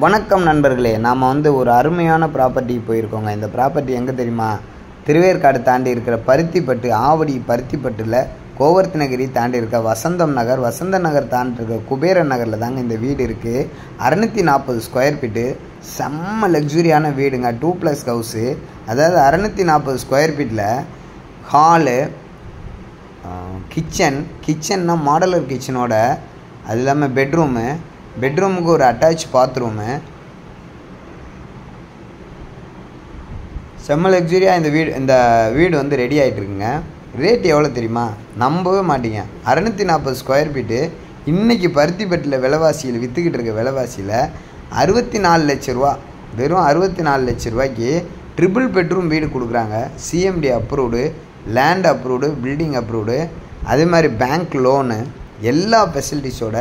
வணக்கம் நண்பர்களே, நாம் ஒரு அருமையான ப்ராப்பர்ட்டிக்கு போயிருக்கோங்க. இந்த ப்ராப்பர்ட்டி எங்கே தெரியுமா? திருவேற்காடு தாண்டி இருக்கிற பருத்திப்பட்டு, ஆவடி பருத்திப்பட்டில் கோவர்த்தனகிரி தாண்டி இருக்க வசந்தம் நகர் தாண்டி இருக்க குபேரன் நகரில் தாங்க இந்த வீடு இருக்குது. 640 ஸ்கொயர் ஃபீட்டு, செம்ம லக்ஸுரியான வீடுங்க. 2+ ஹவுஸு. அதாவது 640 ஸ்கொயர் ஃபீட்டில் ஹாலு, கிச்சன்னா மாடலர் கிச்சனோட, அது இல்லாமல் பெட்ரூமுக்கு ஒரு அட்டாச் பாத்ரூமு, செம்ம லக்ஸுரியாக இந்த வீடு ரெடி ஆகிட்டுருக்குங்க. ரேட் எவ்வளோ தெரியுமா? நம்பவே மாட்டீங்க. 640 ஸ்கொயர் ஃபீட்டு இன்றைக்கி பருத்திப்பட்டில் விலைவாசியில் விற்றுக்கிட்டு இருக்க விலைவாசியில் 64 லட்ச ரூபா, வெறும் 64 லட்ச ரூபாய்க்கு ட்ரிபிள் பெட்ரூம் வீடு கொடுக்குறாங்க. CMD approved, land approved, building approved, அதே மாதிரி பேங்க் லோனு, எல்லா ஃபெசிலிட்டிஸோட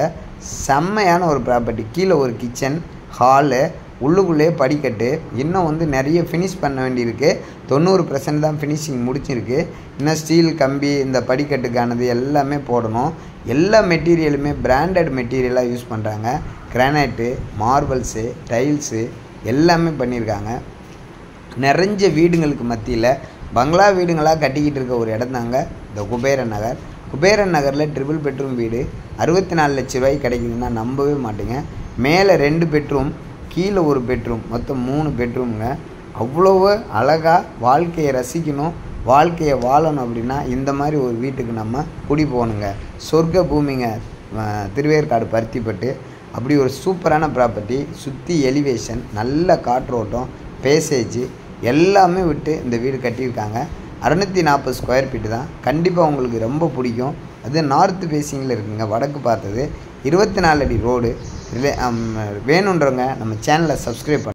செம்மையான ஒரு ப்ராப்பர்ட்டி. கீழே ஒரு கிச்சன், ஹாலு, உள்ளுக்குள்ளேயே படிக்கட்டு. இன்னும் நிறைய ஃபினிஷ் பண்ண வேண்டியிருக்கு. 90% தான் ஃபினிஷிங் முடிச்சிருக்கு. இன்னும் ஸ்டீல் கம்பி, இந்த படிக்கட்டுக்கானது எல்லாமே போடணும். எல்லா மெட்டீரியலுமே பிராண்டட் மெட்டீரியலாக யூஸ் பண்ணுறாங்க. கிரானைட்டு, மார்பிள்ஸு, டைல்ஸு எல்லாமே பண்ணியிருக்காங்க. நிறைஞ்ச வீடுங்களுக்கு மத்தியில் பங்களா வீடுங்களாக கட்டிக்கிட்டு இருக்க ஒரு இடம் தாங்க இந்த குபேரன் நகரில் ட்ரிபிள் பெட்ரூம் வீடு 64 லட்ச ரூபாய்க்கு கிடைக்குதுன்னா நம்பவே மாட்டேங்க. மேலே 2 பெட்ரூம், கீழே ஒரு பெட்ரூம், மொத்தம் 3 பெட்ரூமுங்க. அவ்வளவு அழகாக வாழ்க்கையை ரசிக்கணும், வாழ்க்கையை வாழணும் அப்படின்னா இந்த மாதிரி ஒரு வீட்டுக்கு நம்ம குடி போகணுங்க. சொர்க்க பூமிங்க திருவேற்காடு பருத்திப்பட்டு. அப்படி ஒரு சூப்பரான ப்ராப்பர்ட்டி. சுற்றி எலிவேஷன், நல்ல காற்றோட்டம், பேசேஜ் எல்லாமே விட்டு இந்த வீடு கட்டியிருக்காங்க. 640 ஸ்கொயர் ஃபீட்டு தான். கண்டிப்பாக உங்களுக்கு ரொம்ப பிடிக்கும். அது நார்த்து ஃபேஸிங்கில் இருக்குங்க, வடக்கு பார்த்தது. 24 அடி ரோடு. வேணுன்றவங்க நம்ம சேனலை சப்ஸ்கிரைப்